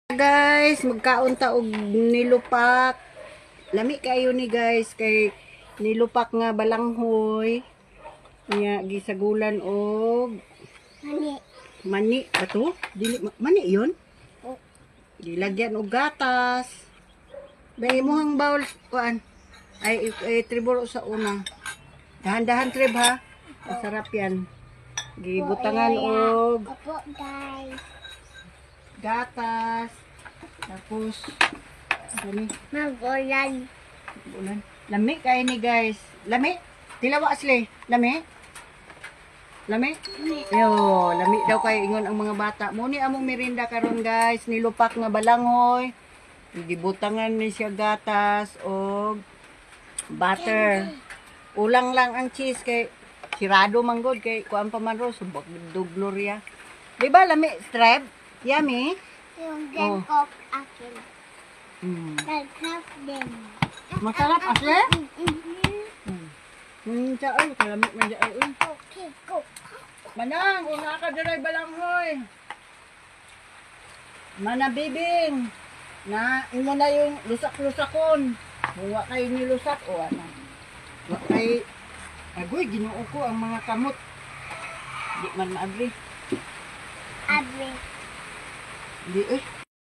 Guys, magkaunta og nilupak. Lami kayo ni guys kay nilupak nga balanghoy. Nya gisagulan og mani ato? Dili mani 'yon. Dilagyan og gatas. Dahil mo hang bowl kuan. Ay tribolo sa una. Dahan-dahan trib ha. Masarap yan. Gibutangan og guys. gatas. Tapos ano Magulan. ulan. Lami kay ni guys. Lami. Tilawa asli. Lami. Lami. Yo, lami daw kay ingon ang mga bata. Muni among merinda karon guys, nilupak nga balanghoy. Gibutangan ni siya gatas og butter. Ulang lang ang cheese kay sirado manggod kay kuan pa man ro subok do Gloria. Di ba lami stripe? Yummy. Yung Oh. gangkok akin. Nagkap din. Masarap asli? Ay, kalamit man dyan. Ay, Okay, go. Manang, una ka diray balanghoy. Manabibing. Na, imo na yung lusak-lusakon. Huwa kayo nilusak o ano. Huwa kayo, agoy, ginoo ko ang mga kamot. Di man maabli. Abri. Di,